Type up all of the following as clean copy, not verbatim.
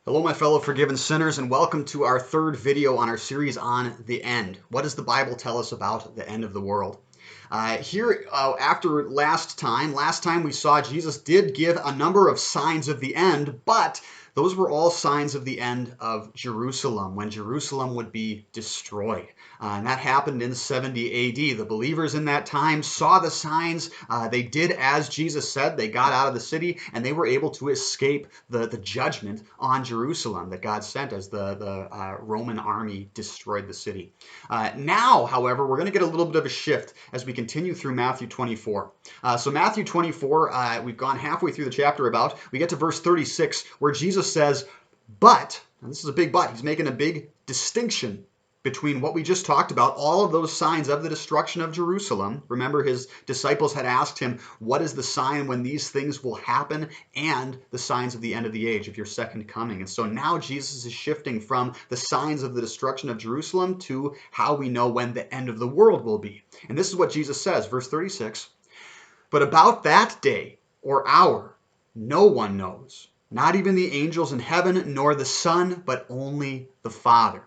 Hello, my fellow forgiven sinners, and welcome to our third video on our series on the end. What does the Bible tell us about the end of the world? After last time we saw Jesus did give a number of signs of the end, but those were all signs of the end of Jerusalem, when Jerusalem would be destroyed. And that happened in 70 AD. The believers in that time saw the signs. They did as Jesus said. They got out of the city and they were able to escape the judgment on Jerusalem that God sent as the Roman army destroyed the city. Now, however, we're going to get a little bit of a shift as we continue through Matthew 24. So Matthew 24, we've gone halfway through the chapter about. We get to verse 36 where Jesus says, but, and this is a big but, he's making a big distinction between what we just talked about, all of those signs of the destruction of Jerusalem. Remember, his disciples had asked him, what is the sign when these things will happen, and the signs of the end of the age, of your second coming. And so now Jesus is shifting from the signs of the destruction of Jerusalem to how we know when the end of the world will be. And this is what Jesus says, verse 36, but about that day or hour, no one knows, not even the angels in heaven, nor the Son, but only the Father.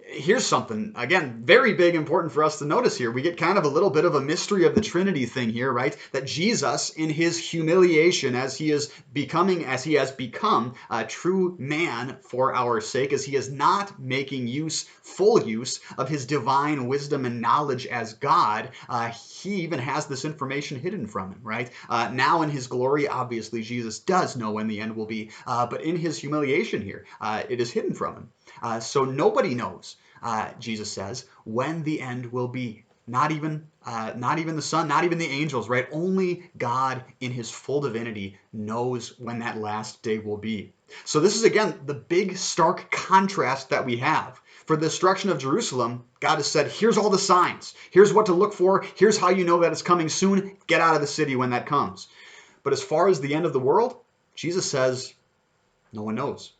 Here's something, again, very big, important for us to notice here. We get kind of a little bit of a mystery of the Trinity thing here, right? That Jesus, in his humiliation, as he has become a true man for our sake, as he is not making full use of his divine wisdom and knowledge as God, he even has this information hidden from him, right? Now in his glory, obviously, Jesus does know when the end will be, but in his humiliation here, it is hidden from him. So nobody knows, Jesus says, when the end will be. Not even the Son, not even the angels, right? Only God in his full divinity knows when that last day will be. So this is, again, the big stark contrast that we have. For the destruction of Jerusalem, God has said, here's all the signs. Here's what to look for. Here's how you know that it's coming soon. Get out of the city when that comes. But as far as the end of the world, Jesus says, no one knows.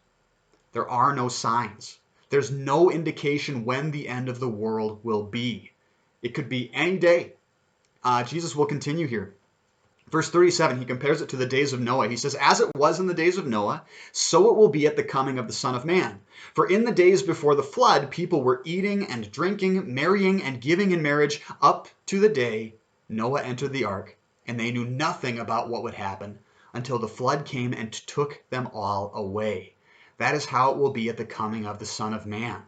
There are no signs. There's no indication when the end of the world will be. It could be any day. Jesus will continue here. Verse 37, he compares it to the days of Noah. He says, as it was in the days of Noah, so it will be at the coming of the Son of Man. For in the days before the flood, people were eating and drinking, marrying and giving in marriage up to the day Noah entered the ark, and they knew nothing about what would happen until the flood came and took them all away. That is how it will be at the coming of the Son of Man.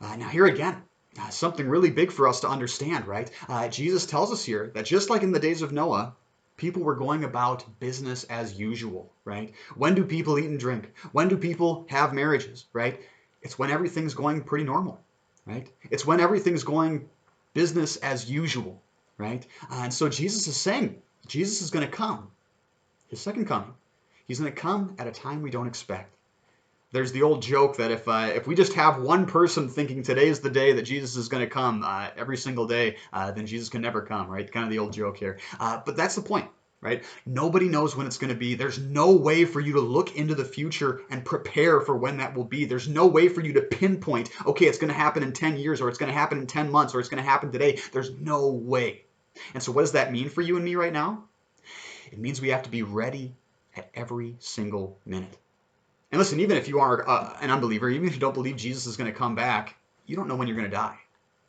Now here again, something really big for us to understand, right? Jesus tells us here that just like in the days of Noah, people were going about business as usual, right? When do people eat and drink? When do people have marriages, right? It's when everything's going pretty normal, right? It's when everything's going business as usual, right? And so Jesus is saying, Jesus is going to come, his second coming. He's going to come at a time we don't expect. There's the old joke that if we just have one person thinking today's the day that Jesus is going to come every single day, then Jesus can never come, right? Kind of the old joke here. But that's the point, right? Nobody knows when it's going to be. There's no way for you to look into the future and prepare for when that will be. There's no way for you to pinpoint, okay, it's going to happen in 10 years, or it's going to happen in 10 months, or it's going to happen today. There's no way. And so what does that mean for you and me right now? It means we have to be ready at every single minute. And listen, even if you are an unbeliever, even if you don't believe Jesus is going to come back, you don't know when you're going to die,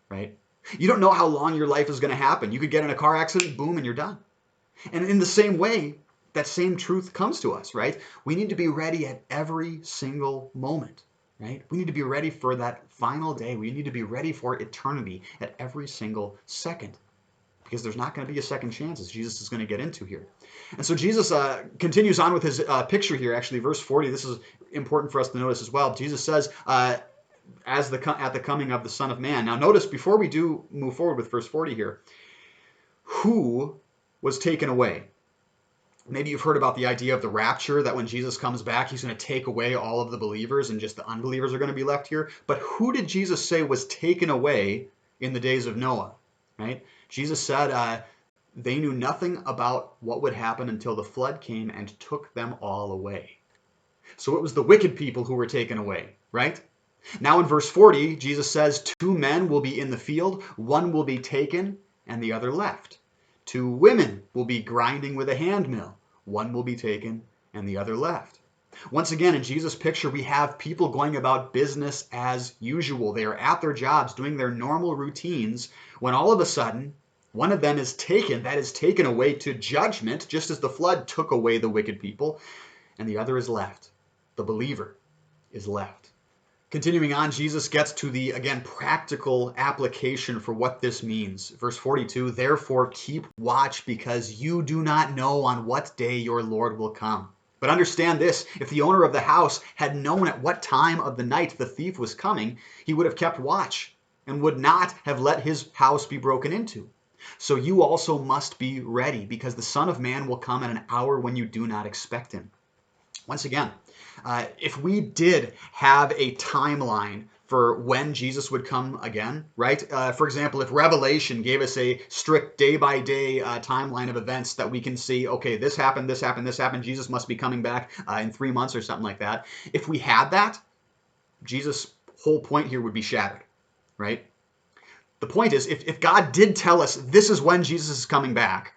right? You don't know how long your life is going to happen. You could get in a car accident, boom, and you're done. And in the same way, that same truth comes to us, right? We need to be ready at every single moment, right? We need to be ready for that final day. We need to be ready for eternity at every single second, because there's not going to be a second chance, as Jesus is going to get into here. And so Jesus continues on with his picture here, actually, verse 40. This is important for us to notice as well. Jesus says, at the coming of the Son of Man. Now notice, before we do move forward with verse 40 here, who was taken away? Maybe you've heard about the idea of the rapture, that when Jesus comes back, he's going to take away all of the believers and just the unbelievers are going to be left here. But who did Jesus say was taken away in the days of Noah? Right? Jesus said they knew nothing about what would happen until the flood came and took them all away. So it was the wicked people who were taken away, right? Now in verse 40, Jesus says, 2 men will be in the field, one will be taken and the other left. 2 women will be grinding with a hand mill, one will be taken and the other left. Once again, in Jesus' picture, we have people going about business as usual. They are at their jobs doing their normal routines when all of a sudden one of them is taken, that is taken away to judgment, just as the flood took away the wicked people, and the other is left. The believer is left. Continuing on, Jesus gets to the, again, practical application for what this means. Verse 42, therefore keep watch because you do not know on what day your Lord will come. But understand this, if the owner of the house had known at what time of the night the thief was coming, he would have kept watch and would not have let his house be broken into. So you also must be ready, because the Son of Man will come at an hour when you do not expect him. Once again, if we did have a timeline for when Jesus would come again, right? For example, if Revelation gave us a strict day-by-day timeline of events that we can see, okay, this happened, this happened, this happened, Jesus must be coming back in 3 months or something like that. If we had that, Jesus' whole point here would be shattered, right? The point is, if God did tell us this is when Jesus is coming back,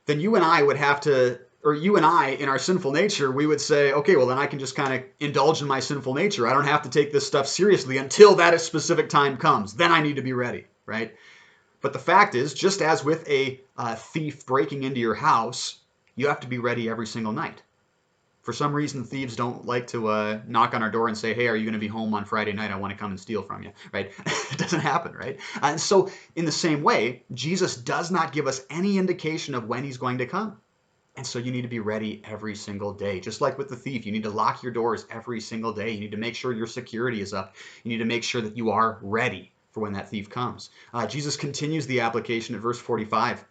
then you and I would have to, or you and I, in our sinful nature, we would say, okay, well, then I can just kind of indulge in my sinful nature. I don't have to take this stuff seriously until that specific time comes. Then I need to be ready, right? But the fact is, just as with a thief breaking into your house, you have to be ready every single night. For some reason, thieves don't like to knock on our door and say, hey, are you going to be home on Friday night? I want to come and steal from you, right? It doesn't happen, right? And so in the same way, Jesus does not give us any indication of when he's going to come. And so you need to be ready every single day. Just like with the thief, you need to lock your doors every single day. You need to make sure your security is up. You need to make sure that you are ready for when that thief comes. Jesus continues the application at verse 45.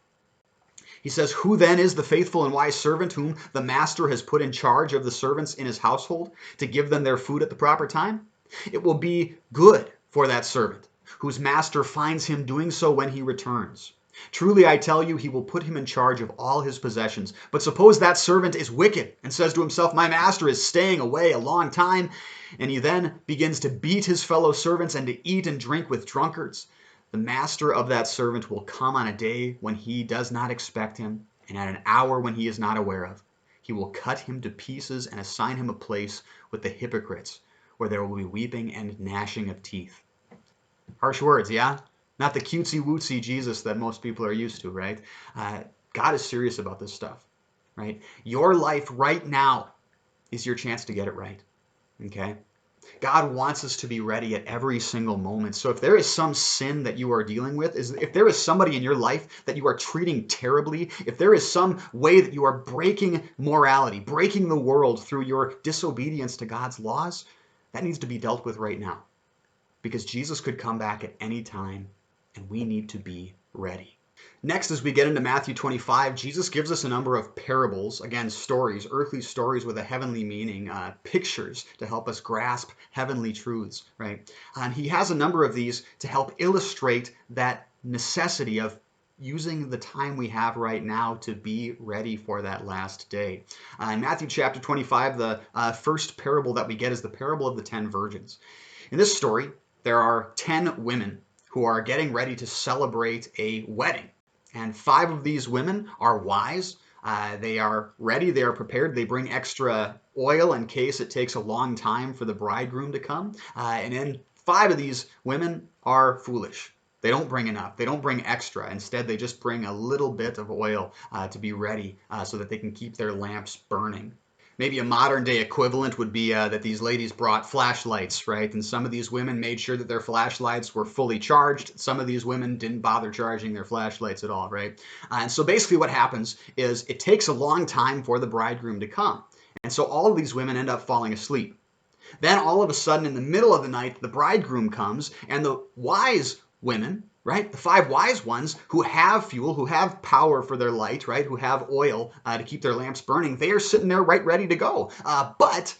He says, who then is the faithful and wise servant whom the master has put in charge of the servants in his household to give them their food at the proper time? It will be good for that servant whose master finds him doing so when he returns. Truly I tell you, he will put him in charge of all his possessions. But suppose that servant is wicked and says to himself, my master is staying away a long time, and he then begins to beat his fellow servants and to eat and drink with drunkards. The master of that servant will come on a day when he does not expect him, and at an hour when he is not aware of. He will cut him to pieces and assign him a place with the hypocrites, where there will be weeping and gnashing of teeth. Harsh words, yeah? Not the cutesy-wootsy Jesus that most people are used to, right? God is serious about this stuff, right? Your life right now is your chance to get it right, okay? God wants us to be ready at every single moment. So if there is some sin that you are dealing with, if there is somebody in your life that you are treating terribly, if there is some way that you are breaking morality, breaking the world through your disobedience to God's laws, that needs to be dealt with right now. Because Jesus could come back at any time, and we need to be ready. Next, as we get into Matthew 25, Jesus gives us a number of parables, again, stories, earthly stories with a heavenly meaning, pictures to help us grasp heavenly truths, right? And he has a number of these to help illustrate that necessity of using the time we have right now to be ready for that last day. In Matthew chapter 25, the first parable that we get is the parable of the 10 virgins. In this story, there are 10 women who are getting ready to celebrate a wedding. And 5 of these women are wise. They are ready. They are prepared. They bring extra oil in case it takes a long time for the bridegroom to come. And then 5 of these women are foolish. They don't bring enough. They don't bring extra. Instead, they just bring a little bit of oil to be ready so that they can keep their lamps burning. Maybe a modern day equivalent would be that these ladies brought flashlights, right? And some of these women made sure that their flashlights were fully charged. Some of these women didn't bother charging their flashlights at all, right? And so basically what happens is it takes a long time for the bridegroom to come. And so all of these women end up falling asleep. Then all of a sudden in the middle of the night, the bridegroom comes, and the wise women, right? The 5 wise ones who have fuel, who have power for their light, right? Who have oil to keep their lamps burning. They are sitting there right ready to go. But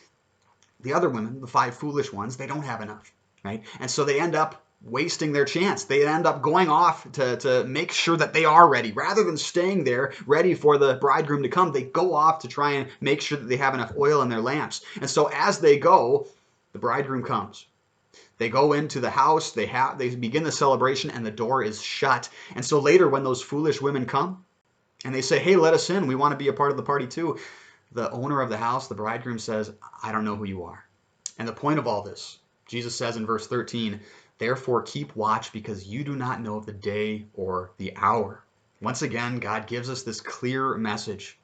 the other women, the 5 foolish ones, they don't have enough, right? And so they end up wasting their chance. They end up going off to make sure that they are ready. Rather than staying there ready for the bridegroom to come, they go off to try and make sure that they have enough oil in their lamps. And so as they go, the bridegroom comes. They go into the house, they begin the celebration, and the door is shut. And so later when those foolish women come and they say, hey, let us in, we want to be a part of the party too, the owner of the house, the bridegroom, says, I don't know who you are. And the point of all this, Jesus says in verse 13, therefore keep watch because you do not know the day or the hour. Once again, God gives us this clear message.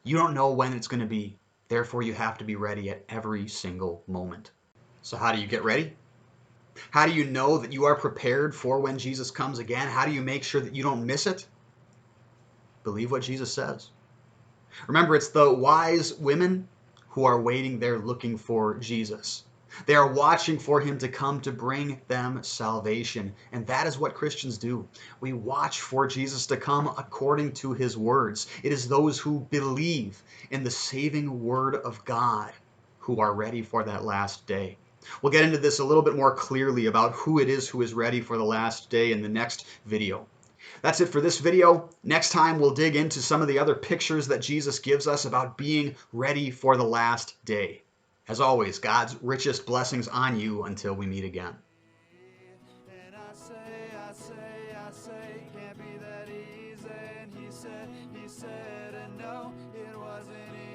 You don't know when it's going to be. Therefore, you have to be ready at every single moment. So how do you get ready? How do you know that you are prepared for when Jesus comes again? How do you make sure that you don't miss it? Believe what Jesus says. Remember, it's the wise women who are waiting there looking for Jesus. They are watching for him to come to bring them salvation. And that is what Christians do. We watch for Jesus to come according to his words. It is those who believe in the saving word of God who are ready for that last day. We'll get into this a little bit more clearly about who it is who is ready for the last day in the next video. That's it for this video. Next time, we'll dig into some of the other pictures that Jesus gives us about being ready for the last day. As always, God's richest blessings on you until we meet again. And I say, can't be that easy. And he said, and no, it wasn't easy.